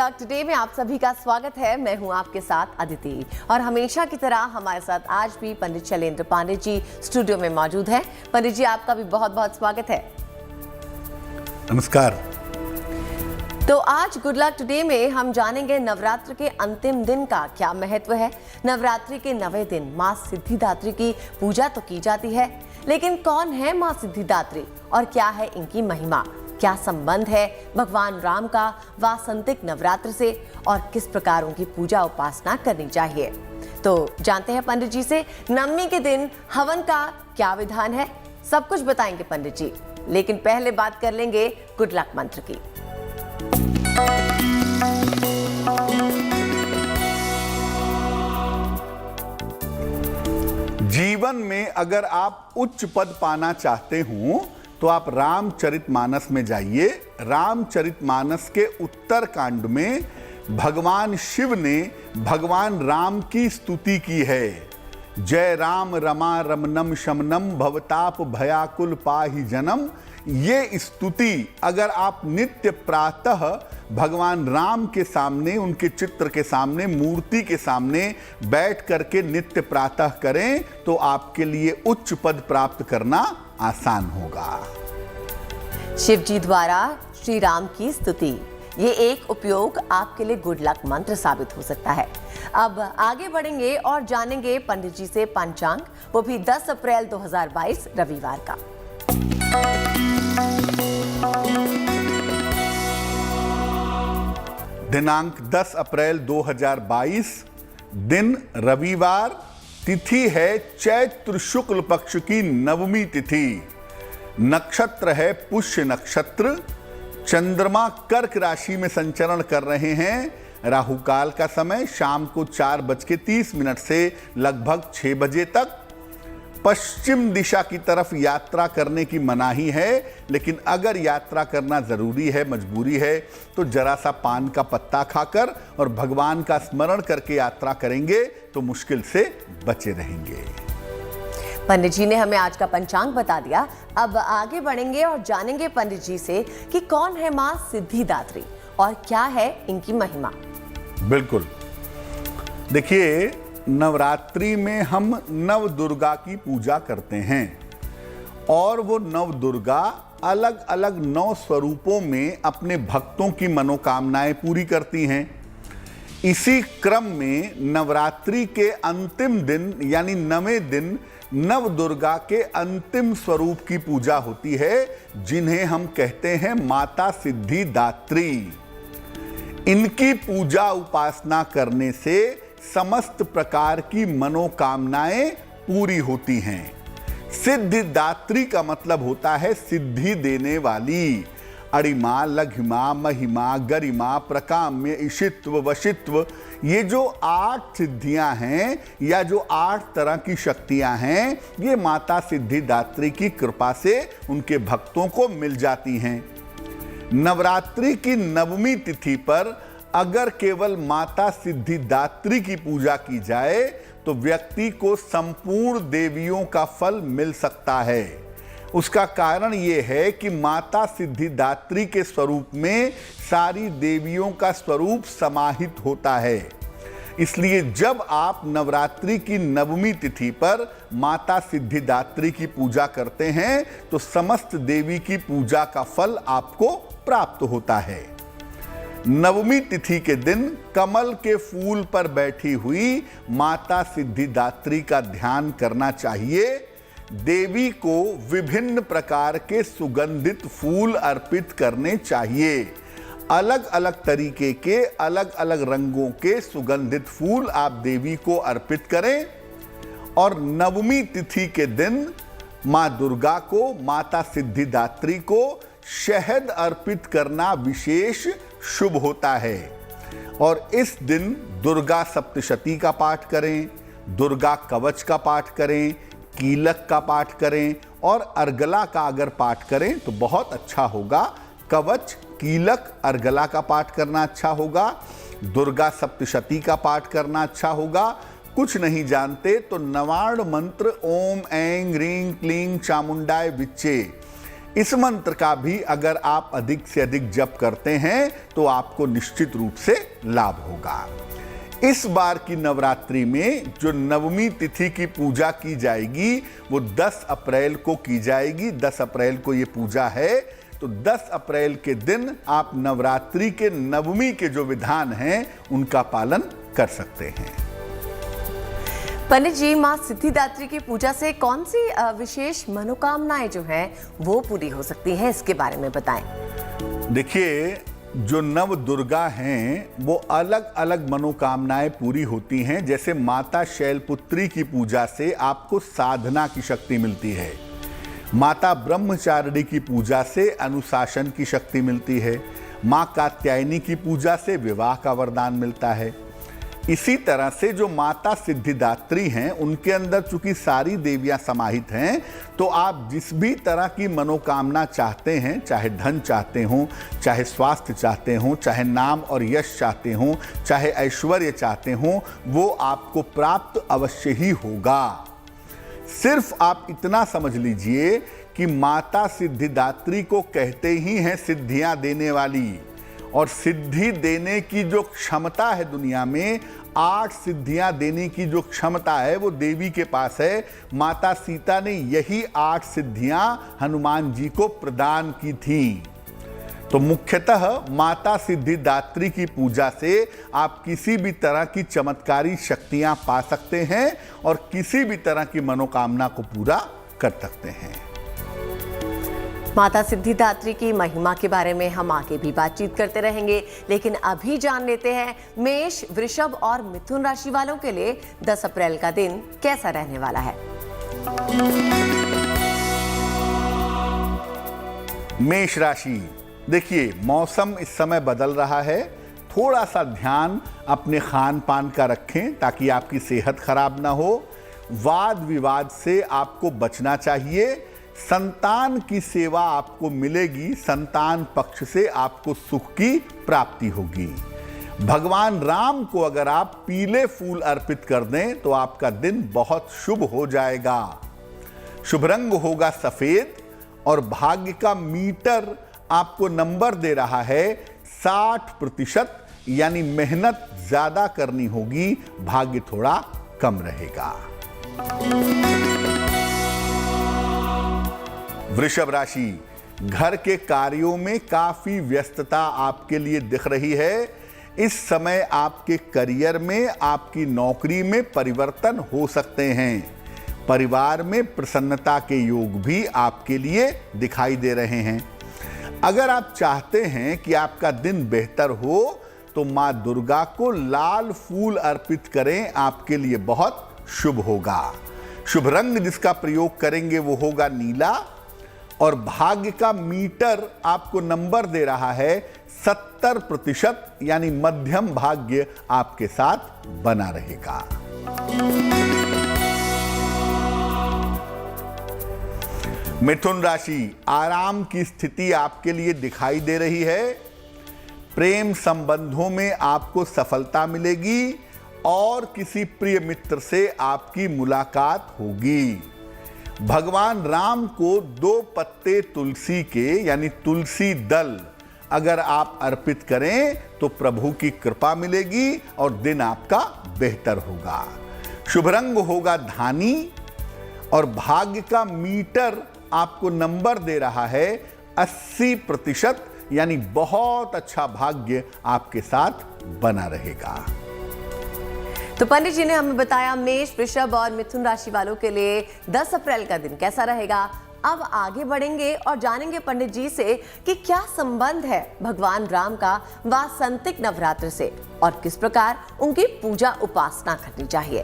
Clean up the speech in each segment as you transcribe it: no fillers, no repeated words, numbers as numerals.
Luck today में आप सभी का स्वागत है। मैं हूं आपके साथ अदिति और हमेशा की तरह हमारे साथ आज भी पंडित शैलेंद्र पांडे जी स्टूडियो में मौजूद हैं। पंडित जी, आपका भी बहुत बहुत स्वागत है। नमस्कार। तो आज गुड लक टुडे में हम जानेंगे नवरात्र के अंतिम दिन का क्या महत्व है। नवरात्रि के 9वें दिन मां सिद्धिदात्री की पूजा तो की जाती है, लेकिन कौन है मां सिद्धिदात्री और क्या है इनकी महिमा? क्या संबंध है भगवान राम का वासंतिक नवरात्र से और किस प्रकार उनकी पूजा उपासना करनी चाहिए? तो जानते हैं पंडित जी से नवमी के दिन हवन का क्या विधान है। सब कुछ बताएंगे पंडित जी, लेकिन पहले बात कर लेंगे गुड लक मंत्र की। जीवन में अगर आप उच्च पद पाना चाहते हो तो आप रामचरितमानस में जाइए। रामचरितमानस के उत्तर कांड में भगवान शिव ने भगवान राम की स्तुति की है। जय राम रमा रमनम शमनम भवताप भयाकुल पाहि जनम। ये स्तुति अगर आप नित्य प्रातः भगवान राम के सामने, उनके चित्र के सामने, मूर्ति के सामने बैठ करके नित्य प्रातः करें तो आपके लिए उच्च पद प्राप्त करना आसान होगा। शिव जी द्वारा श्री राम की स्तुति, ये एक उपयोग आपके लिए गुड लक मंत्र साबित हो सकता है। अब आगे बढ़ेंगे और जानेंगे पंडित जी से पंचांग, वो भी 10 अप्रैल 2022 रविवार का। दिनांक 10 अप्रैल 2022, दिन रविवार, तिथि है चैत्र शुक्ल पक्ष की नवमी तिथि, नक्षत्र है पुष्य नक्षत्र, चंद्रमा कर्क राशि में संचरण कर रहे हैं। राहु काल का समय शाम को 4:30 से लगभग 6 बजे तक। पश्चिम दिशा की तरफ यात्रा करने की मनाही है, लेकिन अगर यात्रा करना जरूरी है, मजबूरी है, तो जरा सा पान का पत्ता खाकर और भगवान का स्मरण करके यात्रा करेंगे तो मुश्किल से बचे रहेंगे। पंडित जी ने हमें आज का पंचांग बता दिया। अब आगे बढ़ेंगे और जानेंगे पंडित जी से कि कौन है मां सिद्धिदात्री और क्या है इनकी महिमा। बिल्कुल, देखिए, नवरात्रि में हम नव दुर्गा की पूजा करते हैं और वो नव दुर्गा अलग अलग 9 स्वरूपों में अपने भक्तों की मनोकामनाएं पूरी करती हैं। इसी क्रम में नवरात्रि के अंतिम दिन यानी 9वें दिन नव दुर्गा के अंतिम स्वरूप की पूजा होती है, जिन्हें हम कहते हैं माता सिद्धिदात्री। इनकी पूजा उपासना करने से समस्त प्रकार की मनोकामनाएं पूरी होती हैं। सिद्धिदात्री का मतलब होता है सिद्धि देने वाली। अणिमा, लघिमा, महिमा, गरिमा, प्रकाम्य, ईशित्व, वशित्व, ये जो 8 सिद्धियां हैं या जो 8 तरह की शक्तियां हैं, ये माता सिद्धिदात्री की कृपा से उनके भक्तों को मिल जाती हैं। नवरात्रि की 9वीं तिथि पर अगर केवल माता सिद्धिदात्री की पूजा की जाए तो व्यक्ति को संपूर्ण देवियों का फल मिल सकता है। उसका कारण यह है कि माता सिद्धिदात्री के स्वरूप में सारी देवियों का स्वरूप समाहित होता है। इसलिए जब आप नवरात्रि की 9वीं तिथि पर माता सिद्धिदात्री की पूजा करते हैं तो समस्त देवी की पूजा का फल आपको प्राप्त होता है। 9वीं तिथि के दिन कमल के फूल पर बैठी हुई माता सिद्धिदात्री का ध्यान करना चाहिए। देवी को विभिन्न प्रकार के सुगंधित फूल अर्पित करने चाहिए। अलग अलग तरीके के, अलग अलग रंगों के सुगंधित फूल आप देवी को अर्पित करें। और 9वीं तिथि के दिन मां दुर्गा को, माता सिद्धिदात्री को शहद अर्पित करना विशेष शुभ होता है। और इस दिन दुर्गा सप्तशती का पाठ करें, दुर्गा कवच का पाठ करें, कीलक का पाठ करें और अर्गला का अगर पाठ करें तो बहुत अच्छा होगा। कवच, कीलक, अर्गला का पाठ करना अच्छा होगा। दुर्गा सप्तशती का पाठ करना अच्छा होगा। कुछ नहीं जानते तो नवार्ण मंत्र ओम ऐं ह्रीं क्लीं चामुंडाय विच्चे, इस मंत्र का भी अगर आप अधिक से अधिक जप करते हैं तो आपको निश्चित रूप से लाभ होगा। इस बार की नवरात्रि में जो नवमी तिथि की पूजा की जाएगी वो 10 अप्रैल को की जाएगी। 10 अप्रैल को ये पूजा है, तो 10 अप्रैल के दिन आप नवरात्रि के नवमी के जो विधान हैं उनका पालन कर सकते हैं। पंडित जी, माँ सिद्धिदात्री की पूजा से कौन सी विशेष मनोकामनाएं जो हैं वो पूरी हो सकती हैं, इसके बारे में बताएं। देखिए, जो नव दुर्गा हैं वो अलग अलग मनोकामनाएं पूरी होती हैं। जैसे माता शैलपुत्री की पूजा से आपको साधना की शक्ति मिलती है, माता ब्रह्मचारिणी की पूजा से अनुशासन की शक्ति मिलती है, माँ कात्यायनी की पूजा से विवाह का वरदान मिलता है। इसी तरह से जो माता सिद्धिदात्री हैं उनके अंदर चूंकि सारी देवियां समाहित हैं, तो आप जिस भी तरह की मनोकामना चाहते हैं, चाहे धन चाहते हों, चाहे स्वास्थ्य चाहते हों, चाहे नाम और यश चाहते हों, चाहे ऐश्वर्य चाहते हों, वो आपको प्राप्त अवश्य ही होगा। सिर्फ आप इतना समझ लीजिए कि माता सिद्धिदात्री को कहते ही हैं सिद्धियां देने वाली, और सिद्धि देने की जो क्षमता है दुनिया में, 8 सिद्धियां देने की जो क्षमता है वो देवी के पास है। माता सीता ने यही 8 सिद्धियां हनुमान जी को प्रदान की थी। तो मुख्यतः माता सिद्धिदात्री की पूजा से आप किसी भी तरह की चमत्कारी शक्तियां पा सकते हैं और किसी भी तरह की मनोकामना को पूरा कर सकते हैं। माता सिद्धिदात्री की महिमा के बारे में हम आगे भी बातचीत करते रहेंगे, लेकिन अभी जान लेते हैं मेष, वृषभ और मिथुन राशि वालों के लिए 10 अप्रैल का दिन कैसा रहने वाला है। मेष राशि, देखिए मौसम इस समय बदल रहा है, थोड़ा सा ध्यान अपने खान पान का रखें ताकि आपकी सेहत खराब ना हो। वाद विवाद से आपको बचना चाहिए। संतान की सेवा आपको मिलेगी, संतान पक्ष से आपको सुख की प्राप्ति होगी। भगवान राम को अगर आप पीले फूल अर्पित कर दें तो आपका दिन बहुत शुभ हो जाएगा। शुभ रंग होगा सफेद और भाग्य का मीटर आपको नंबर दे रहा है 60%, यानी मेहनत ज्यादा करनी होगी, भाग्य थोड़ा कम रहेगा। वृषभ राशि, घर के कार्यों में काफी व्यस्तता आपके लिए दिख रही है। इस समय आपके करियर में, आपकी नौकरी में परिवर्तन हो सकते हैं। परिवार में प्रसन्नता के योग भी आपके लिए दिखाई दे रहे हैं। अगर आप चाहते हैं कि आपका दिन बेहतर हो तो मां दुर्गा को लाल फूल अर्पित करें, आपके लिए बहुत शुभ होगा। शुभ रंग जिसका प्रयोग करेंगे वो होगा नीला और भाग्य का मीटर आपको नंबर दे रहा है 70%, यानी मध्यम भाग्य आपके साथ बना रहेगा। मिथुन राशि, आराम की स्थिति आपके लिए दिखाई दे रही है। प्रेम संबंधों में आपको सफलता मिलेगी और किसी प्रिय मित्र से आपकी मुलाकात होगी। भगवान राम को 2 पत्ते तुलसी के, यानी तुलसी दल अगर आप अर्पित करें तो प्रभु की कृपा मिलेगी और दिन आपका बेहतर होगा। शुभ रंग होगा धानी और भाग्य का मीटर आपको नंबर दे रहा है 80%, यानी बहुत अच्छा भाग्य आपके साथ बना रहेगा। तो पंडित जी ने हमें बताया मेष, वृषभ और मिथुन राशि वालों के लिए 10 अप्रैल का दिन कैसा रहेगा। अब आगे बढ़ेंगे और जानेंगे पंडित जी से कि क्या संबंध है भगवान राम का वासंतिक नवरात्र से और किस प्रकार उनकी पूजा उपासना करनी चाहिए।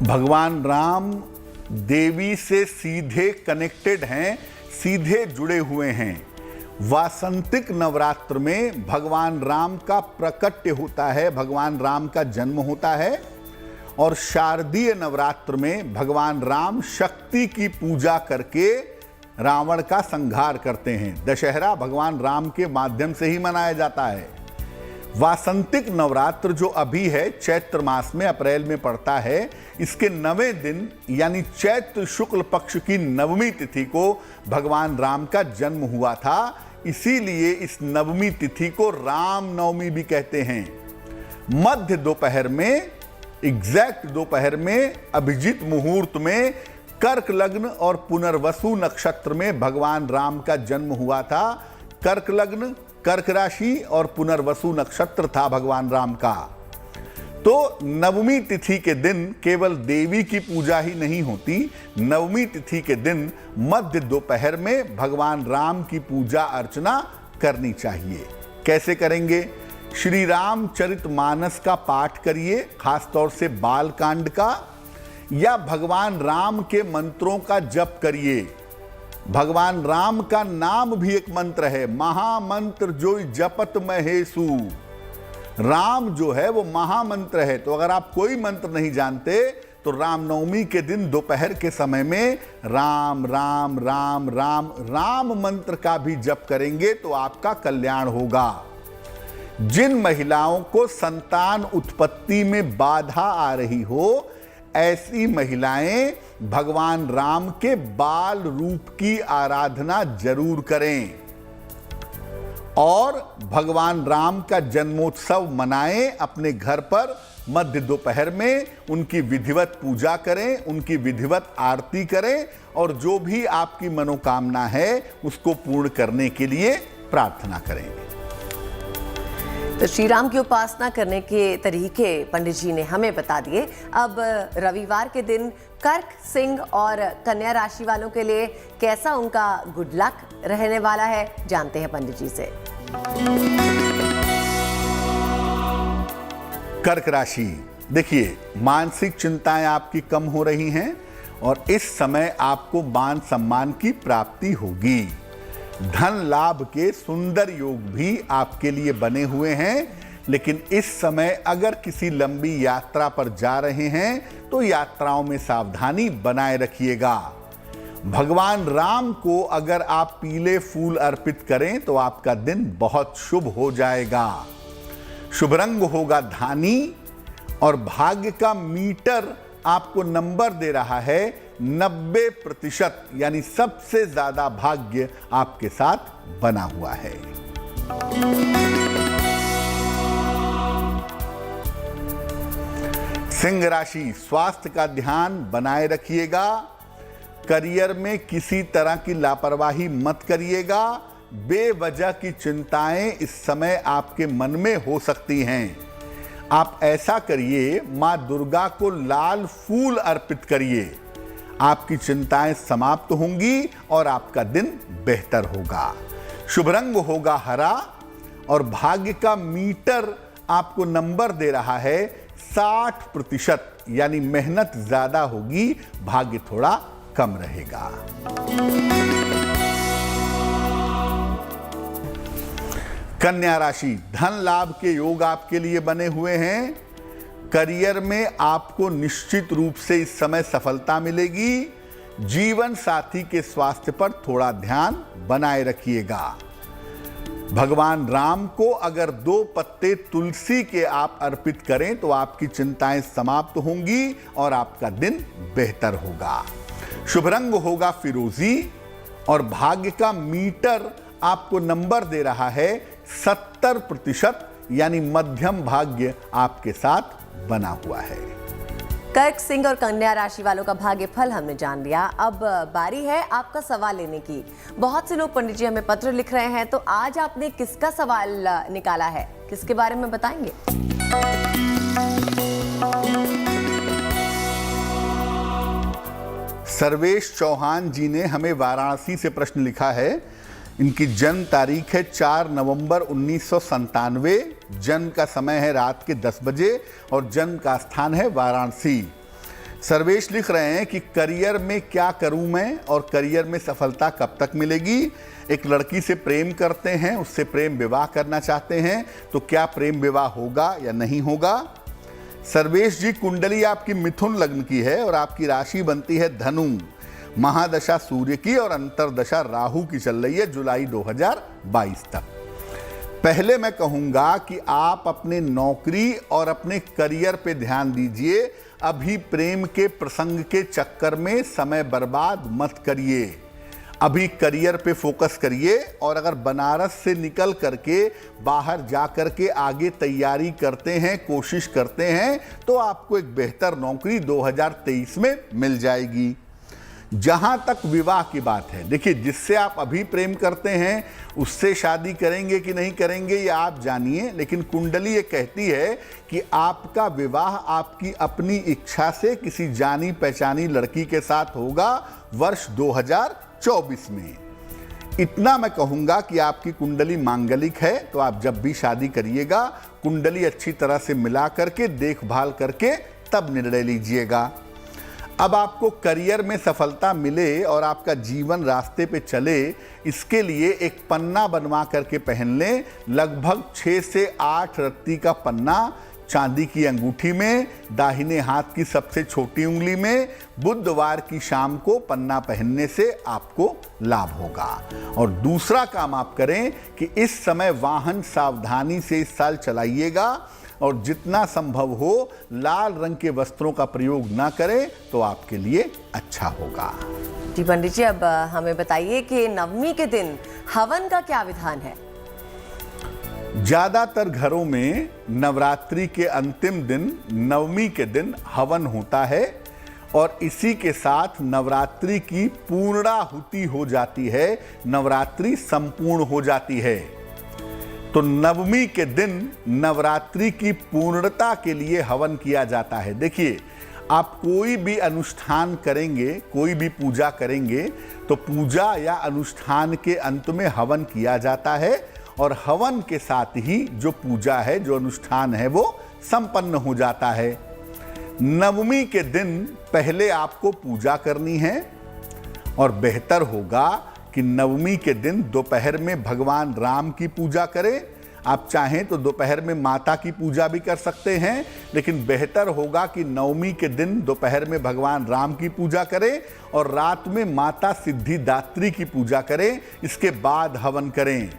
भगवान राम देवी से सीधे कनेक्टेड हैं, सीधे जुड़े हुए हैं। वासंतिक नवरात्र में भगवान राम का प्रकट्य होता है, भगवान राम का जन्म होता है। और शारदीय नवरात्र में भगवान राम शक्ति की पूजा करके रावण का संहार करते हैं। दशहरा भगवान राम के माध्यम से ही मनाया जाता है। वासंतिक नवरात्र जो अभी है चैत्र मास में अप्रैल में पड़ता है, इसके 9वें दिन यानी चैत्र शुक्ल पक्ष की नवमी तिथि को भगवान राम का जन्म हुआ था। इसीलिए इस नवमी तिथि को राम नवमी भी कहते हैं। मध्य दोपहर में, एग्जैक्ट दोपहर में, अभिजीत मुहूर्त में कर्क लग्न और पुनर्वसु नक्षत्र में भगवान राम का जन्म हुआ था। कर्क लग्न, कर्क राशि और पुनर्वसु नक्षत्र था भगवान राम का। तो नवमी तिथि के दिन केवल देवी की पूजा ही नहीं होती, नवमी तिथि के दिन मध्य दोपहर में भगवान राम की पूजा अर्चना करनी चाहिए। कैसे करेंगे? श्री रामचरितमानस का पाठ करिए, खासतौर से बाल कांड का, या भगवान राम के मंत्रों का जप करिए। भगवान राम का नाम भी एक मंत्र है, महामंत्र जो जपत महेशु। राम जो है वो महामंत्र है। तो अगर आप कोई मंत्र नहीं जानते तो रामनवमी के दिन दोपहर के समय में राम राम राम राम राम मंत्र का भी जप करेंगे तो आपका कल्याण होगा। जिन महिलाओं को संतान उत्पत्ति में बाधा आ रही हो, ऐसी महिलाएं भगवान राम के बाल रूप की आराधना जरूर करें और भगवान राम का जन्मोत्सव मनाएं। अपने घर पर मध्य दोपहर में उनकी विधिवत पूजा करें, उनकी विधिवत आरती करें और जो भी आपकी मनोकामना है उसको पूर्ण करने के लिए प्रार्थना करें। तो श्री राम की उपासना करने के तरीके पंडित जी ने हमें बता दिए। अब रविवार के दिन कर्क, सिंह और कन्या राशि वालों के लिए कैसा उनका गुड लक रहने वाला है, जानते हैं पंडित जी से। कर्क राशि, देखिए मानसिक चिंताएं आपकी कम हो रही हैं और इस समय आपको मान सम्मान की प्राप्ति होगी। धन लाभ के सुंदर योग भी आपके लिए बने हुए हैं, लेकिन इस समय अगर किसी लंबी यात्रा पर जा रहे हैं तो यात्राओं में सावधानी बनाए रखिएगा। भगवान राम को अगर आप पीले फूल अर्पित करें तो आपका दिन बहुत शुभ हो जाएगा। शुभ रंग होगा धानी और भाग्य का मीटर आपको नंबर दे रहा है 90%, यानी सबसे ज्यादा भाग्य आपके साथ बना हुआ है। सिंह राशि, स्वास्थ्य का ध्यान बनाए रखिएगा। करियर में किसी तरह की लापरवाही मत करिएगा। बेवजह की चिंताएं इस समय आपके मन में हो सकती हैं। आप ऐसा करिए, मां दुर्गा को लाल फूल अर्पित करिए। आपकी चिंताएं समाप्त होंगी और आपका दिन बेहतर होगा। शुभ रंग होगा हरा और भाग्य का मीटर आपको नंबर दे रहा है 60%, यानी मेहनत ज्यादा होगी, भाग्य थोड़ा कम रहेगा। कन्या राशि, धन लाभ के योग आपके लिए बने हुए हैं। करियर में आपको निश्चित रूप से इस समय सफलता मिलेगी। जीवन साथी के स्वास्थ्य पर थोड़ा ध्यान बनाए रखिएगा। भगवान राम को अगर 2 पत्ते तुलसी के आप अर्पित करें तो आपकी चिंताएं समाप्त होंगी और आपका दिन बेहतर होगा। शुभ रंग होगा फिरोजी और भाग्य का मीटर आपको नंबर दे रहा है 70%, यानी मध्यम भाग्य आपके साथ बना हुआ है। कर्क, सिंह और कन्या राशि वालों का भाग्य फल हमने जान लिया। अब बारी है आपका सवाल लेने की। बहुत से लोग पंडित जी हमें पत्र लिख रहे हैं, तो आज आपने किसका सवाल निकाला है, किसके बारे में बताएंगे? सर्वेश चौहान जी ने हमें वाराणसी से प्रश्न लिखा है। इनकी जन्म तारीख है 4 नवंबर 1997। जन्म का समय है रात के 10 बजे और जन्म का स्थान है वाराणसी। सर्वेश लिख रहे हैं कि करियर में क्या करूं मैं और करियर में सफलता कब तक मिलेगी। एक लड़की से प्रेम करते हैं, उससे प्रेम विवाह करना चाहते हैं, तो क्या प्रेम विवाह होगा या नहीं होगा। सर्वेश जी, कुंडली आपकी मिथुन लग्न की है और आपकी राशि बनती है धनु। महादशा सूर्य की और अंतरदशा राहु की चल रही है जुलाई 2022 तक। पहले मैं कहूंगा कि आप अपने नौकरी और अपने करियर पे ध्यान दीजिए। अभी प्रेम के प्रसंग के चक्कर में समय बर्बाद मत करिए। अभी करियर पे फोकस करिए। और अगर बनारस से निकल करके बाहर जा करके आगे तैयारी करते हैं, कोशिश करते हैं, तो आपको एक बेहतर नौकरी 2023 में मिल जाएगी। जहां तक विवाह की बात है, देखिए, जिससे आप अभी प्रेम करते हैं उससे शादी करेंगे कि नहीं करेंगे ये आप जानिए, लेकिन कुंडली ये कहती है कि आपका विवाह आपकी अपनी इच्छा से किसी जानी पहचानी लड़की के साथ होगा वर्ष 2024 में। इतना मैं कहूंगा कि आपकी कुंडली मांगलिक है, तो आप जब भी शादी करिएगा कुंडली अच्छी तरह से मिला करके देखभाल करके तब निर्णय लीजिएगा। अब आपको करियर में सफलता मिले और आपका जीवन रास्ते पे चले, इसके लिए एक पन्ना बनवा करके पहन लें। लगभग 6 से 8 रत्ती का पन्ना चांदी की अंगूठी में, दाहिने हाथ की सबसे छोटी उंगली में, बुधवार की शाम को पन्ना पहनने से आपको लाभ होगा। और दूसरा काम आप करें कि इस समय वाहन सावधानी से इस साल चलाइएगा और जितना संभव हो लाल रंग के वस्त्रों का प्रयोग ना करें तो आपके लिए अच्छा होगा। जी पंडित जी, अब हमें बताइए कि नवमी के दिन हवन का क्या विधान है? ज्यादातर घरों में नवरात्रि के अंतिम दिन नवमी के दिन हवन होता है और इसी के साथ नवरात्रि की पूर्णाहुति हो जाती है, नवरात्रि संपूर्ण हो जाती है। तो नवमी के दिन नवरात्रि की पूर्णता के लिए हवन किया जाता है। देखिए, आप कोई भी अनुष्ठान करेंगे, कोई भी पूजा करेंगे, तो पूजा या अनुष्ठान के अंत में हवन किया जाता है और हवन के साथ ही जो पूजा है, जो अनुष्ठान है, वो संपन्न हो जाता है। नवमी के दिन पहले आपको पूजा करनी है और बेहतर होगा कि नवमी के दिन दोपहर में भगवान राम की पूजा करें। आप चाहें तो दोपहर में माता की पूजा भी कर सकते हैं, लेकिन बेहतर होगा कि नवमी के दिन दोपहर में भगवान राम की पूजा करें और रात में माता सिद्धिदात्री की पूजा करें। इसके बाद हवन करें।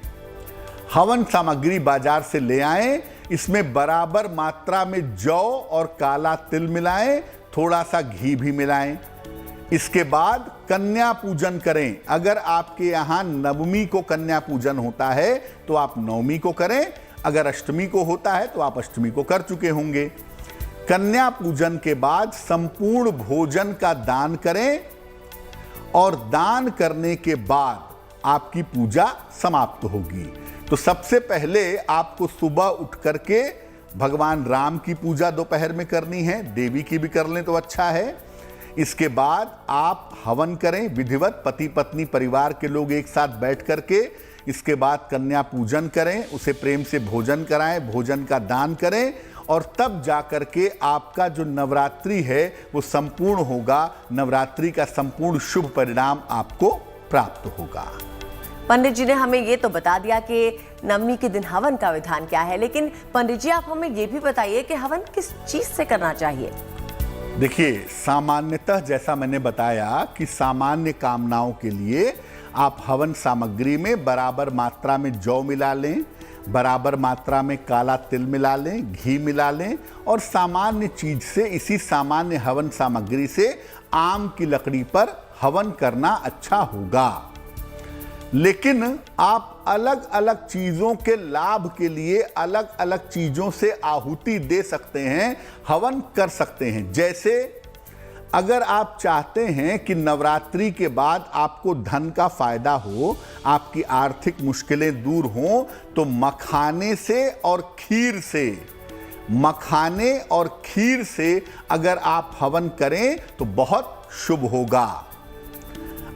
हवन सामग्री बाजार से ले आएं। इसमें बराबर मात्रा में जौ और काला तिल मिलाएं, थोड़ा सा घी भी मिलाएं। इसके बाद कन्या पूजन करें। अगर आपके यहाँ नवमी को कन्या पूजन होता है तो आप नवमी को करें, अगर अष्टमी को होता है तो आप अष्टमी को कर चुके होंगे। कन्या पूजन के बाद संपूर्ण भोजन का दान करें और दान करने के बाद आपकी पूजा समाप्त होगी। तो सबसे पहले आपको सुबह उठ करके भगवान राम की पूजा दोपहर में करनी है, देवी की भी कर लें तो अच्छा है। इसके बाद आप हवन करें विधिवत, पति पत्नी परिवार के लोग एक साथ बैठ करके। इसके बाद कन्या पूजन करें, उसे प्रेम से भोजन कराएं, भोजन का दान करें और तब जाकर के आपका जो नवरात्रि है वो संपूर्ण होगा। नवरात्रि का संपूर्ण शुभ परिणाम आपको प्राप्त होगा। पंडित जी ने हमें ये तो बता दिया कि नवमी के दिन हवन का विधान क्या है, लेकिन पंडित जी आप हमें ये भी बताइए कि हवन किस चीज से करना चाहिए? देखिए, सामान्यतः जैसा मैंने बताया कि सामान्य कामनाओं के लिए आप हवन सामग्री में बराबर मात्रा में जौ मिला लें, बराबर मात्रा में काला तिल मिला लें, घी मिला लें और सामान्य चीज से, इसी सामान्य हवन सामग्री से आम की लकड़ी पर हवन करना अच्छा होगा। लेकिन आप अलग अलग चीजों के लाभ के लिए अलग अलग चीजों से आहुति दे सकते हैं, हवन कर सकते हैं। जैसे अगर आप चाहते हैं कि नवरात्रि के बाद आपको धन का फायदा हो, आपकी आर्थिक मुश्किलें दूर हों, तो मखाने से और खीर से, मखाने और खीर से अगर आप हवन करें तो बहुत शुभ होगा।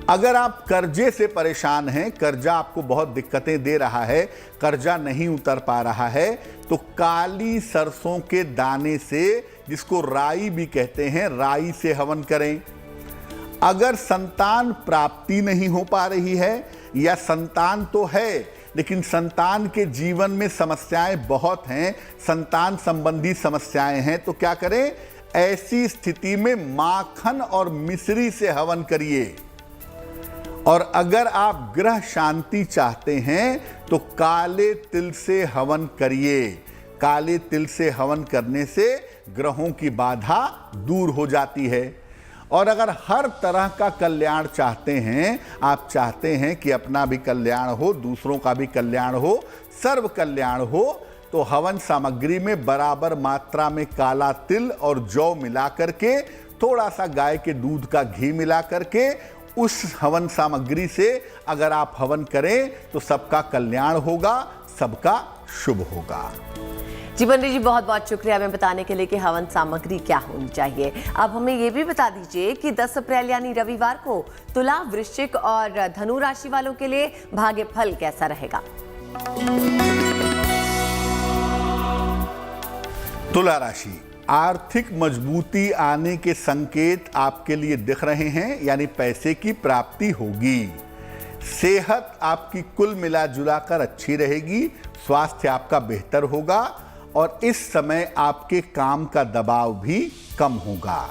अगर आप कर्जे से परेशान हैं, कर्जा आपको बहुत दिक्कतें दे रहा है, कर्जा नहीं उतर पा रहा है, तो काली सरसों के दाने से, जिसको राई भी कहते हैं, राई से हवन करें। अगर संतान प्राप्ति नहीं हो पा रही है या संतान तो है लेकिन संतान के जीवन में समस्याएं बहुत हैं, संतान संबंधी समस्याएं हैं, तो क्या करें? ऐसी स्थिति में माखन और मिश्री से हवन करिए। और अगर आप ग्रह शांति चाहते हैं तो काले तिल से हवन करिए। काले तिल से हवन करने से ग्रहों की बाधा दूर हो जाती है। और अगर हर तरह का कल्याण चाहते हैं, आप चाहते हैं कि अपना भी कल्याण हो, दूसरों का भी कल्याण हो, सर्व कल्याण हो, तो हवन सामग्री में बराबर मात्रा में काला तिल और जौ मिला करके, थोड़ा सा गाय के दूध का घी मिला करके उस हवन सामग्री से अगर आप हवन करें तो सबका कल्याण होगा, सबका शुभ होगा। जी पंडित जी, बहुत बहुत शुक्रिया हमें बताने के लिए कि हवन सामग्री क्या होनी चाहिए। अब हमें ये भी बता दीजिए कि 10 अप्रैल यानी रविवार को तुला, वृश्चिक और धनु राशि वालों के लिए भाग्य फल कैसा रहेगा। तुला राशि, आर्थिक मजबूती आने के संकेत आपके लिए दिख रहे हैं, यानी पैसे की प्राप्ति होगी। सेहत आपकी कुल मिला जुलाकर अच्छी रहेगी, स्वास्थ्य आपका बेहतर होगा और इस समय आपके काम का दबाव भी कम होगा।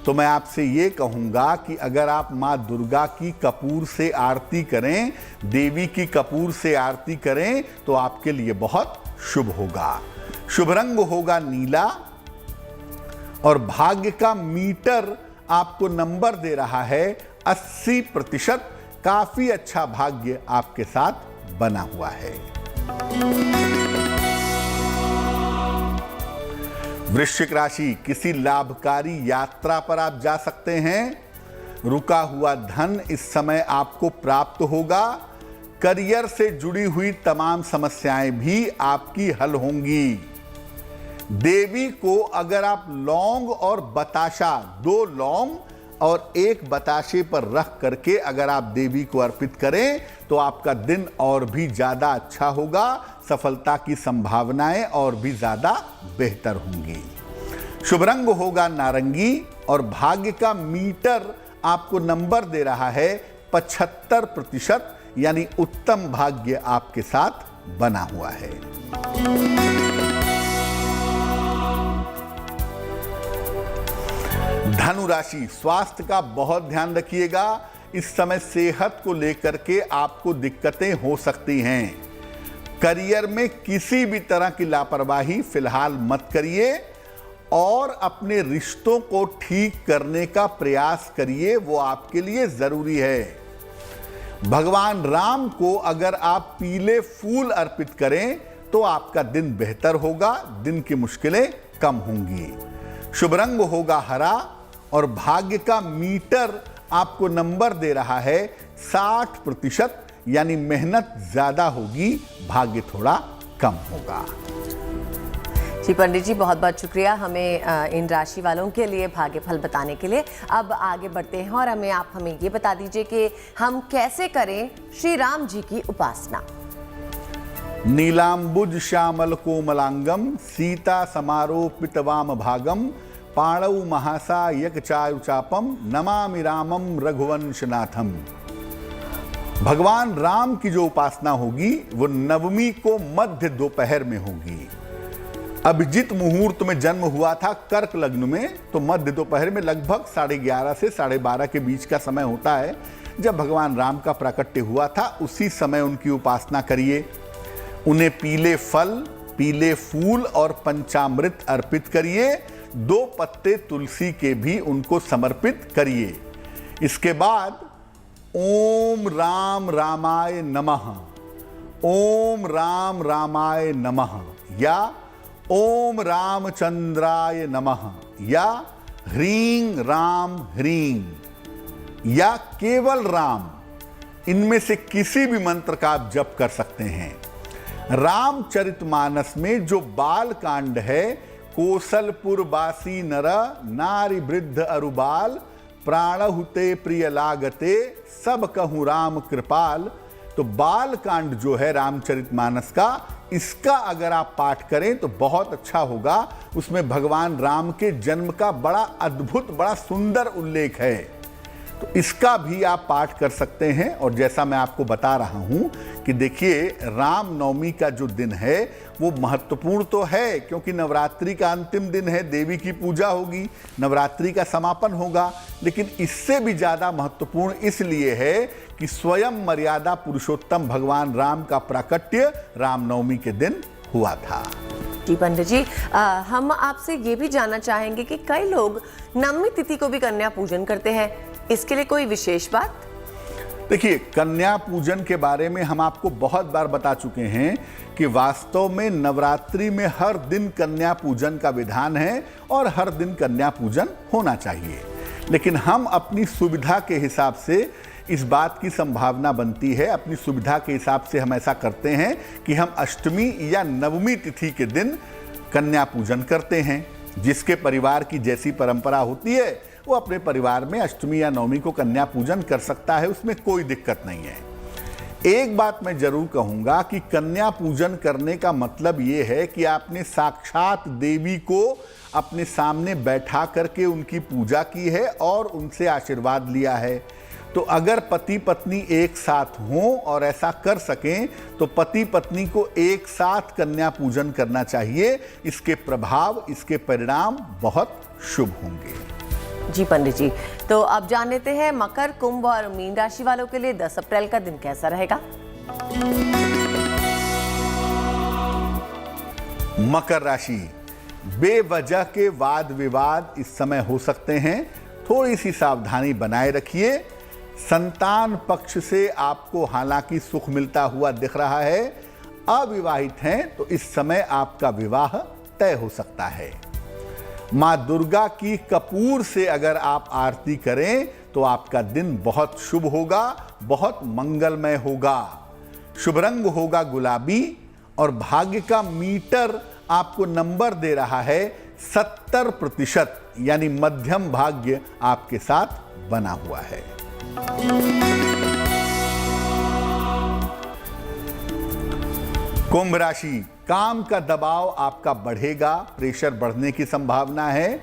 तो मैं आपसे ये कहूँगा कि अगर आप माँ दुर्गा की कपूर से आरती करें, देवी की कपूर से आरती करें, तो आपके लिए बहुत शुभ होगा। शुभ रंग होगा नीला और भाग्य का मीटर आपको नंबर दे रहा है 80%। काफी अच्छा भाग्य आपके साथ बना हुआ है। वृश्चिक राशि, किसी लाभकारी यात्रा पर आप जा सकते हैं। रुका हुआ धन इस समय आपको प्राप्त होगा। करियर से जुड़ी हुई तमाम समस्याएं भी आपकी हल होंगी। देवी को अगर आप लौंग और बताशा, 2 लौंग और 1 बताशे पर रख करके अगर आप देवी को अर्पित करें तो आपका दिन और भी ज्यादा अच्छा होगा, सफलता की संभावनाएं और भी ज्यादा बेहतर होंगी। शुभ रंग होगा नारंगी और भाग्य का मीटर आपको नंबर दे रहा है 75%, यानी उत्तम भाग्य आपके साथ बना हुआ है। धनु राशि, स्वास्थ्य का बहुत ध्यान रखिएगा। इस समय सेहत को लेकर के आपको दिक्कतें हो सकती हैं। करियर में किसी भी तरह की लापरवाही फिलहाल मत करिए और अपने रिश्तों को ठीक करने का प्रयास करिए, वो आपके लिए जरूरी है। भगवान राम को अगर आप पीले फूल अर्पित करें तो आपका दिन बेहतर होगा, दिन की मुश्किलें कम होंगी। शुभ रंग होगा हरा और भाग्य का मीटर आपको नंबर दे रहा है 60%, यानी मेहनत ज्यादा होगी, भाग्य थोड़ा कम होगा। जी पंडित जी, बहुत बहुत शुक्रिया हमें इन राशि वालों के लिए भाग्य फल बताने के लिए। अब आगे बढ़ते हैं और आप हमें ये बता दीजिए कि हम कैसे करें श्री राम जी की उपासना। नीलांबुज श्यामल कोमलांगम सीता समारोपित वाम भागम पाणौ महासा यक चारु चापम नमामि रामम रघुवंशनाथम। भगवान राम की जो उपासना होगी वो नवमी को मध्य दोपहर में होगी। अभिजित मुहूर्त में जन्म हुआ था कर्क लग्न में, तो मध्य दोपहर में लगभग 11:30 से 12:30 के बीच का समय होता है जब भगवान राम का प्राकट्य हुआ था। उसी समय उनकी उपासना करिए। उन्हें पीले फल, पीले फूल और पंचामृत अर्पित करिए। 2 पत्ते तुलसी के भी उनको समर्पित करिए। इसके बाद ओम राम रामाय नमः, ओम राम रामाय नमः या ओम रामचंद्राय नमः या ह्रीं राम ह्रीं या केवल राम, इनमें से किसी भी मंत्र का आप जप कर सकते हैं। रामचरितमानस में जो बाल कांड है, कोसलपुर बासी नर नारी वृद्ध अरुबाल प्राणहुते प्रिय लागते सब कहूँ राम कृपाल, तो बाल कांड जो है रामचरितमानस का, इसका अगर आप पाठ करें तो बहुत अच्छा होगा। उसमें भगवान राम के जन्म का बड़ा अद्भुत, बड़ा सुंदर उल्लेख है, तो इसका भी आप पाठ कर सकते हैं। और जैसा मैं आपको बता रहा हूं कि देखिए, राम नवमी का जो दिन है वो महत्वपूर्ण तो है, क्योंकि नवरात्रि का अंतिम दिन है, देवी की पूजा होगी, नवरात्रि का समापन होगा। लेकिन इससे भी ज्यादा महत्वपूर्ण इसलिए है कि स्वयं मर्यादा पुरुषोत्तम भगवान राम का प्राकट्य रामनवमी के दिन हुआ था। जी पंडित जी, हम आपसे ये भी जानना चाहेंगे कि कई लोग नवमी तिथि को भी कन्या पूजन करते हैं, इसके लिए कोई विशेष बात? देखिए, कन्या पूजन के बारे में हम आपको बहुत बार बता चुके हैं कि वास्तव में नवरात्रि में हर दिन कन्या पूजन का विधान है और हर दिन कन्या पूजन होना चाहिए। लेकिन हम अपनी सुविधा के हिसाब से इस बात की संभावना बनती है, अपनी सुविधा के हिसाब से हम ऐसा करते हैं कि हम अष्टमी या नवमी तिथि के दिन कन्या पूजन करते हैं। जिसके परिवार की जैसी परंपरा होती है वो अपने परिवार में अष्टमी या नवमी को कन्या पूजन कर सकता है, उसमें कोई दिक्कत नहीं है। एक बात मैं जरूर कहूंगा कि कन्या पूजन करने का मतलब ये है कि आपने साक्षात देवी को अपने सामने बैठा करके उनकी पूजा की है और उनसे आशीर्वाद लिया है। तो अगर पति पत्नी एक साथ हों और ऐसा कर सकें तो पति पत्नी को एक साथ कन्या पूजन करना चाहिए। इसके प्रभाव, इसके परिणाम बहुत शुभ होंगे। जी पंडित जी, तो अब जान लेते हैं मकर, कुंभ और मीन राशि वालों के लिए 10 अप्रैल का दिन कैसा रहेगा। मकर राशि, बेवजह के वाद विवाद इस समय हो सकते हैं, थोड़ी सी सावधानी बनाए रखिए। संतान पक्ष से आपको हालांकि सुख मिलता हुआ दिख रहा है। अविवाहित हैं तो इस समय आपका विवाह तय हो सकता है। मां दुर्गा की कपूर से अगर आप आरती करें तो आपका दिन बहुत शुभ होगा, बहुत मंगलमय होगा। शुभ रंग होगा गुलाबी और भाग्य का मीटर आपको नंबर दे रहा है 70%, यानी मध्यम भाग्य आपके साथ बना हुआ है। कुंभ राशि, काम का दबाव आपका बढ़ेगा, प्रेशर बढ़ने की संभावना है।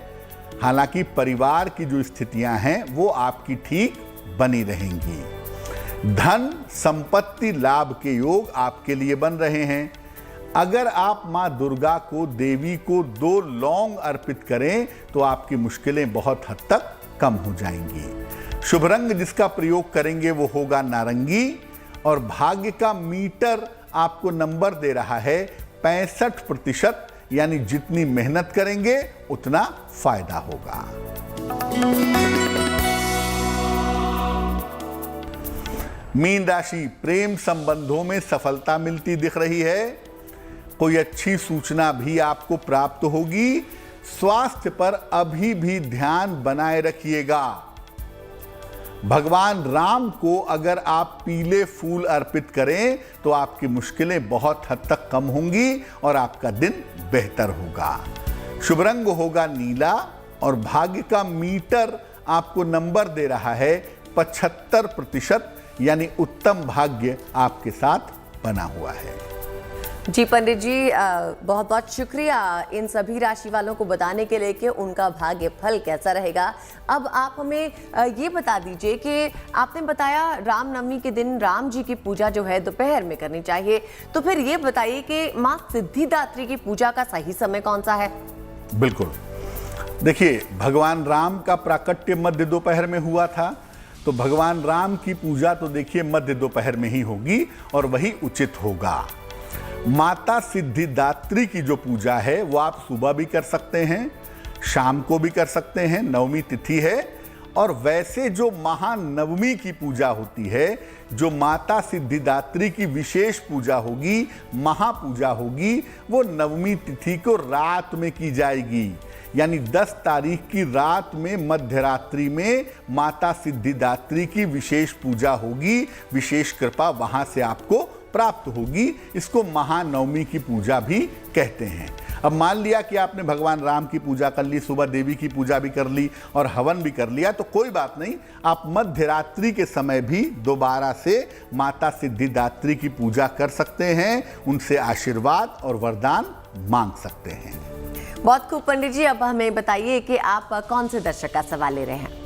हालांकि परिवार की जो स्थितियां हैं वो आपकी ठीक बनी रहेंगी। धन संपत्ति लाभ के योग आपके लिए बन रहे हैं। अगर आप मां दुर्गा को, देवी को 2 लौंग अर्पित करें तो आपकी मुश्किलें बहुत हद तक कम हो जाएंगी। शुभ रंग जिसका प्रयोग करेंगे वो होगा नारंगी और भाग्य का मीटर आपको नंबर दे रहा है 65%, यानी जितनी मेहनत करेंगे उतना फायदा होगा। मीन राशि, प्रेम संबंधों में सफलता मिलती दिख रही है। कोई अच्छी सूचना भी आपको प्राप्त होगी। स्वास्थ्य पर अभी भी ध्यान बनाए रखिएगा। भगवान राम को अगर आप पीले फूल अर्पित करें तो आपकी मुश्किलें बहुत हद तक कम होंगी और आपका दिन बेहतर होगा। शुभ रंग होगा नीला और भाग्य का मीटर आपको नंबर दे रहा है 75%, यानी उत्तम भाग्य आपके साथ बना हुआ है। जी पंडित जी, बहुत बहुत शुक्रिया इन सभी राशि वालों को बताने के लिए कि उनका भाग्य फल कैसा रहेगा। अब आप हमें ये बता दीजिए कि आपने बताया रामनवमी के दिन राम जी की पूजा जो है दोपहर में करनी चाहिए, तो फिर ये बताइए कि माँ सिद्धिदात्री की पूजा का सही समय कौन सा है? बिल्कुल, देखिए, भगवान राम का प्राकट्य मध्य दोपहर में हुआ था, तो भगवान राम की पूजा तो देखिए मध्य दोपहर में ही होगी और वही उचित होगा। माता सिद्धिदात्री की जो पूजा है वो आप सुबह भी कर सकते हैं, शाम को भी कर सकते हैं, नवमी तिथि है। और वैसे जो महानवमी की पूजा होती है, जो माता सिद्धिदात्री की विशेष पूजा होगी, महापूजा होगी, वो नवमी तिथि को रात में की जाएगी। यानी 10 तारीख की रात में मध्य रात्रि में माता सिद्धिदात्री की विशेष पूजा होगी। विशेष कृपा वहां से आपको प्राप्त होगी। इसको महानवमी की पूजा भी कहते हैं। अब मान लिया कि आपने भगवान राम की पूजा कर ली, सुबह देवी की पूजा भी कर ली और हवन भी कर लिया, तो कोई बात नहीं, आप मध्य रात्रि के समय भी दोबारा से माता सिद्धिदात्री की पूजा कर सकते हैं, उनसे आशीर्वाद और वरदान मांग सकते हैं। बहुत खूब पंडित जी, अब हमें बताइए कि आप कौन से दर्शक का सवाल ले रहे हैं?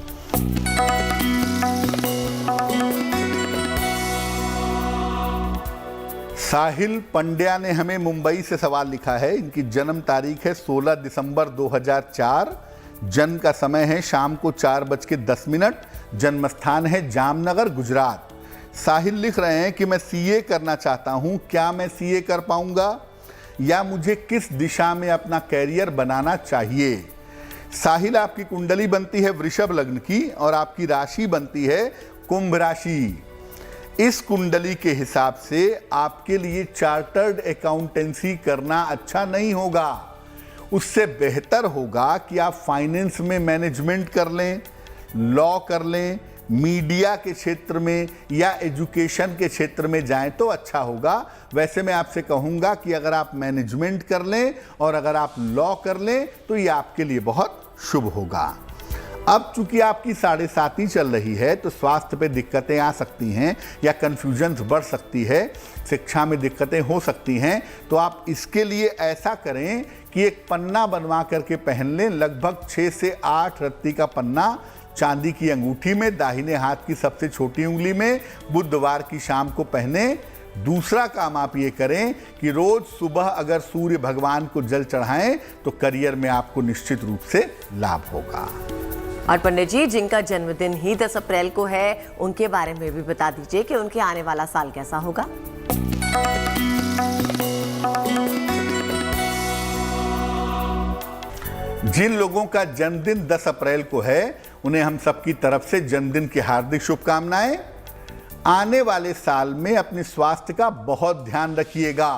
साहिल पंड्या ने हमें मुंबई से सवाल लिखा है। इनकी जन्म तारीख है 16 दिसंबर 2004, जन्म का समय है शाम को 4:10, जन्म स्थान है जामनगर, गुजरात। साहिल लिख रहे हैं कि मैं सीए करना चाहता हूं, क्या मैं सीए कर पाऊंगा या मुझे किस दिशा में अपना कैरियर बनाना चाहिए? साहिल, आपकी कुंडली बनती है वृषभ लग्न की और आपकी राशि बनती है कुंभ राशि। इस कुंडली के हिसाब से आपके लिए चार्टर्ड अकाउंटेंसी करना अच्छा नहीं होगा। उससे बेहतर होगा कि आप फाइनेंस में मैनेजमेंट कर लें, लॉ कर लें, मीडिया के क्षेत्र में या एजुकेशन के क्षेत्र में जाएं तो अच्छा होगा। वैसे मैं आपसे कहूंगा कि अगर आप मैनेजमेंट कर लें और अगर आप लॉ कर लें तो ये आपके लिए बहुत शुभ होगा। अब चूंकि आपकी 7.5 चल रही है तो स्वास्थ्य पे दिक्कतें आ सकती हैं या कन्फ्यूजन्स बढ़ सकती है, शिक्षा में दिक्कतें हो सकती हैं। तो आप इसके लिए ऐसा करें कि एक पन्ना बनवा करके पहन लें, लगभग 6 से 8 रत्ती का पन्ना चांदी की अंगूठी में, दाहिने हाथ की सबसे छोटी उंगली में, बुधवार की शाम को पहने। दूसरा काम आप ये करें कि रोज सुबह अगर सूर्य भगवान को जल चढ़ाएं तो करियर में आपको निश्चित रूप से लाभ होगा। और पंडित जी, जिनका जन्मदिन ही 10 अप्रैल को है, उनके बारे में भी बता दीजिए कि उनके आने वाला साल कैसा होगा। जिन लोगों का जन्मदिन 10 अप्रैल को है उन्हें हम सबकी तरफ से जन्मदिन की हार्दिक शुभकामनाएं। आने वाले साल में अपने स्वास्थ्य का बहुत ध्यान रखिएगा।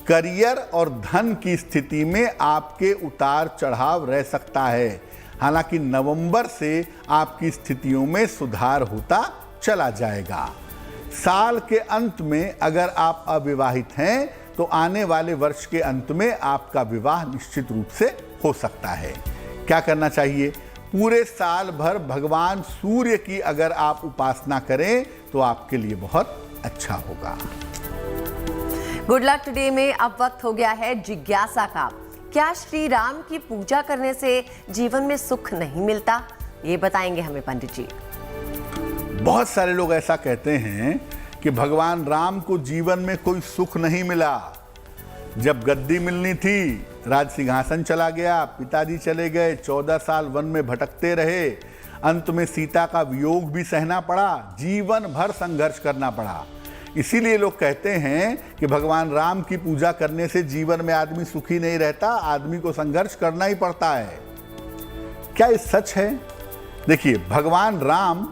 करियर और धन की स्थिति में आपके उतार चढ़ाव रह सकता है, हालांकि नवंबर से आपकी स्थितियों में सुधार होता चला जाएगा। साल के अंत में अगर आप अविवाहित हैं तो आने वाले वर्ष के अंत में आपका विवाह निश्चित रूप से हो सकता है। क्या करना चाहिए? पूरे साल भर भगवान सूर्य की अगर आप उपासना करें तो आपके लिए बहुत अच्छा होगा। गुड लक टुडे में अब वक्त हो गया है जिज्ञासा का। क्या श्री राम की पूजा करने से जीवन में सुख नहीं मिलता? ये बताएंगे हमें पंडित जी। बहुत सारे लोग ऐसा कहते हैं कि भगवान राम को जीवन में कोई सुख नहीं मिला। जब गद्दी मिलनी थी, राज सिंहासन चला गया, पिताजी चले गए, 14 साल वन में भटकते रहे, अंत में सीता का वियोग भी सहना पड़ा, जीवन भर संघर्ष करना पड़ा। इसीलिए लोग कहते हैं कि भगवान राम की पूजा करने से जीवन में आदमी सुखी नहीं रहता, आदमी को संघर्ष करना ही पड़ता है। क्या ये सच है? देखिए, भगवान राम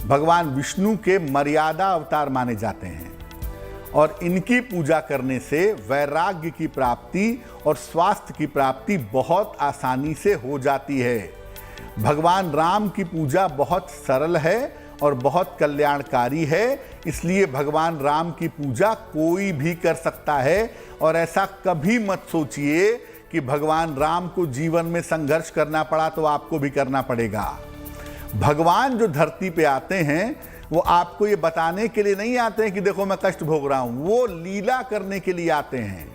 भगवान विष्णु के मर्यादा अवतार माने जाते हैं और इनकी पूजा करने से वैराग्य की प्राप्ति और स्वास्थ्य की प्राप्ति बहुत आसानी से हो जाती है। भगवान राम की पूजा बहुत सरल है और बहुत कल्याणकारी है, इसलिए भगवान राम की पूजा कोई भी कर सकता है। और ऐसा कभी मत सोचिए कि भगवान राम को जीवन में संघर्ष करना पड़ा तो आपको भी करना पड़ेगा। भगवान जो धरती पे आते हैं वो आपको ये बताने के लिए नहीं आते हैं कि देखो मैं कष्ट भोग रहा हूं, वो लीला करने के लिए आते हैं।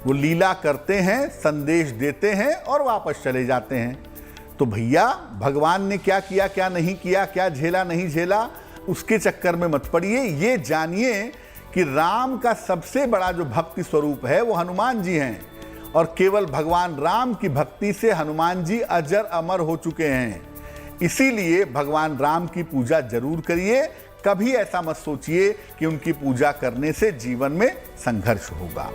वो लीला करते हैं, संदेश देते हैं और वापस चले जाते हैं। तो भैया, भगवान ने क्या किया, क्या नहीं किया, क्या झेला नहीं झेला, उसके चक्कर में मत पड़िए। ये जानिए कि राम का सबसे बड़ा जो भक्ति स्वरूप है वो हनुमान जी हैं और केवल भगवान राम की भक्ति से हनुमान जी अजर अमर हो चुके हैं। इसीलिए भगवान राम की पूजा जरूर करिए। कभी ऐसा मत सोचिए कि उनकी पूजा करने से जीवन में संघर्ष होगा।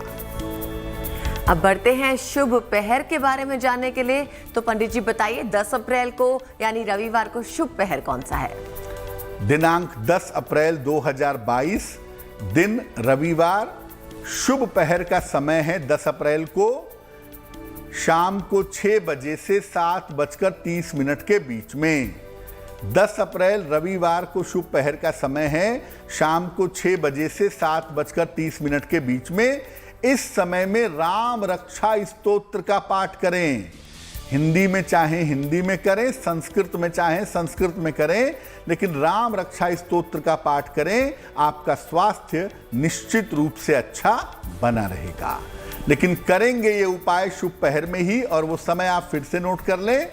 अब बढ़ते हैं शुभ पहर के बारे में जानने के लिए। तो पंडित जी बताइए, 10 अप्रैल को यानी रविवार को शुभ पहर कौन सा है? दिनांक 10 अप्रैल 2022, दिन रविवार। शुभ पहर का समय है 10 अप्रैल को शाम को 6 बजे से 7:30 के बीच में। 10 अप्रैल रविवार को शुभ पहर का समय है शाम को 6 बजे से 7:30 के बीच में। इस समय में राम रक्षा स्तोत्र का पाठ करें। हिंदी में चाहे हिंदी में करें, संस्कृत में चाहे संस्कृत में करें, लेकिन राम रक्षा स्तोत्र का पाठ करें। आपका स्वास्थ्य निश्चित रूप से अच्छा बना रहेगा। लेकिन करेंगे ये उपाय शुभ पहर में ही, और वो समय आप फिर से नोट कर लें।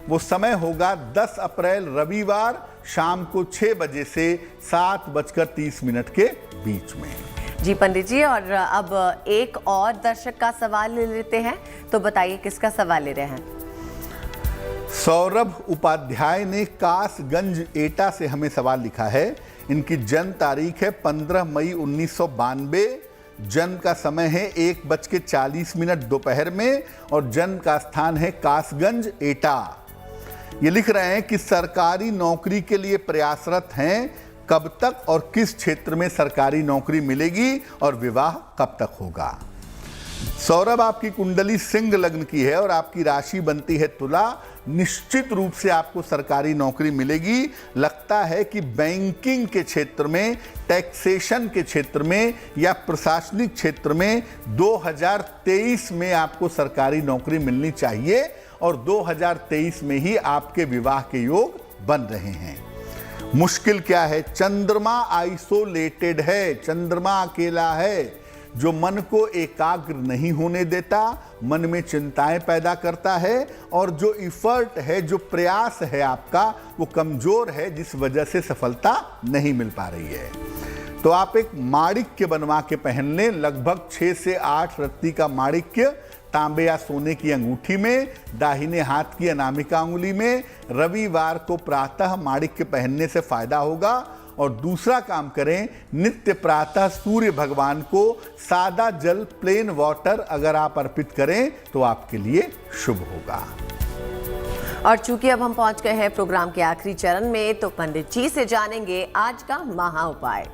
वो समय होगा 10 अप्रैल रविवार शाम को 6 बजे से 7:30 के बीच में। जी पंडित जी, और अब एक और दर्शक का सवाल ले लेते हैं। तो बताइए किसका सवाल ले रहे हैं? सौरभ उपाध्याय ने कासगंज एटा से हमें सवाल लिखा है। इनकी जन्म तारीख है 15 मई 1992। जन्म का समय है 1:40 दोपहर में और जन्म का स्थान है कासगंज एटा। ये लिख रहे हैं कि सरकारी नौकरी के लिए प्रयासरत हैं, कब तक और किस क्षेत्र में सरकारी नौकरी मिलेगी और विवाह कब तक होगा। सौरभ, आपकी कुंडली सिंह लग्न की है और आपकी राशि बनती है तुला। निश्चित रूप से आपको सरकारी नौकरी मिलेगी। लगता है कि बैंकिंग के क्षेत्र में, टैक्सेशन के क्षेत्र में या प्रशासनिक क्षेत्र में 2023 में आपको सरकारी नौकरी मिलनी चाहिए और 2023 में ही आपके विवाह के योग बन रहे हैं। मुश्किल क्या है? चंद्रमा आइसोलेटेड है, चंद्रमा अकेला है, जो मन को एकाग्र नहीं होने देता, मन में चिंताएं पैदा करता है और जो इफर्ट है, जो प्रयास है आपका, वो कमजोर है, जिस वजह से सफलता नहीं मिल पा रही है। तो आप एक माणिक्य बनवा के पहन लें, लगभग 6 से 8 रत्ती का माणिक्य तांबे या सोने की अंगूठी में, दाहिने हाथ की अनामिका अंगुली में। रविवार को प्रातः माणिक्य पहनने से फायदा होगा। और दूसरा काम करें, नित्य प्रातः सूर्य भगवान को सादा जल, प्लेन वाटर अगर आप अर्पित करें तो आपके लिए शुभ होगा। और चूंकि अब हम पहुंच गए हैं प्रोग्राम के आखिरी चरण में, तो पंडित जी से जानेंगे आज का महा उपाय।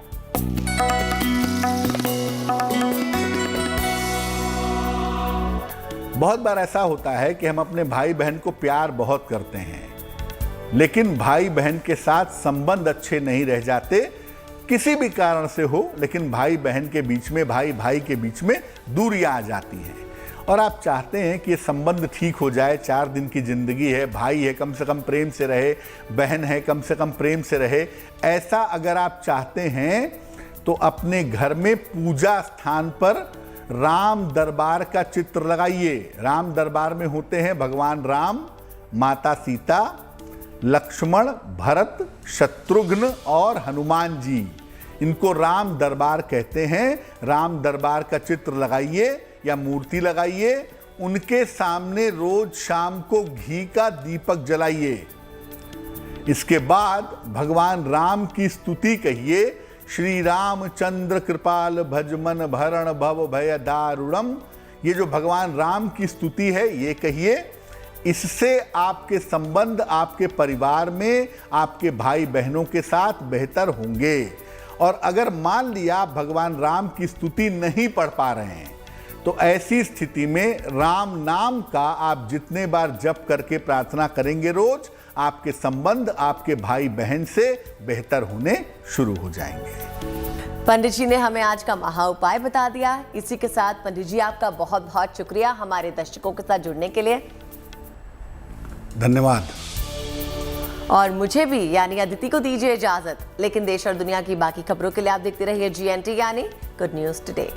बहुत बार ऐसा होता है कि हम अपने भाई बहन को प्यार बहुत करते हैं, लेकिन भाई बहन के साथ संबंध अच्छे नहीं रह जाते, किसी भी कारण से हो, लेकिन भाई बहन के बीच में, भाई भाई के बीच में दूरियां आ जाती हैं और आप चाहते हैं कि ये संबंध ठीक हो जाए। 4 दिन की जिंदगी है, भाई है, कम से कम प्रेम से रहे, बहन है, कम से कम प्रेम से रहे। ऐसा अगर आप चाहते हैं तो अपने घर में पूजा स्थान पर राम दरबार का चित्र लगाइए। राम दरबार में होते हैं भगवान राम, माता सीता, लक्ष्मण, भरत, शत्रुघ्न और हनुमान जी। इनको राम दरबार कहते हैं। राम दरबार का चित्र लगाइए या मूर्ति लगाइए। उनके सामने रोज शाम को घी का दीपक जलाइए। इसके बाद भगवान राम की स्तुति कहिए। श्री रामचंद्र कृपाल भजमन भरण भव भय दारुणम। ये जो भगवान राम की स्तुति है, ये कहिए। इससे आपके संबंध आपके परिवार में, आपके भाई बहनों के साथ बेहतर होंगे। और अगर मान लिया आप भगवान राम की स्तुति नहीं पढ़ पा रहे हैं, तो ऐसी स्थिति में राम नाम का आप जितने बार जप करके प्रार्थना करेंगे रोज, आपके संबंध आपके भाई बहन से बेहतर होने शुरू हो जाएंगे। पंडित जी ने हमें आज का महा उपाय बता दिया। इसी के साथ पंडित जी आपका बहुत बहुत शुक्रिया हमारे दर्शकों के साथ जुड़ने के लिए। धन्यवाद। और मुझे भी यानी अदिति को दीजिए इजाजत, लेकिन देश और दुनिया की बाकी खबरों के लिए आप देखते रहिए GNT यानी गुड न्यूज टुडे।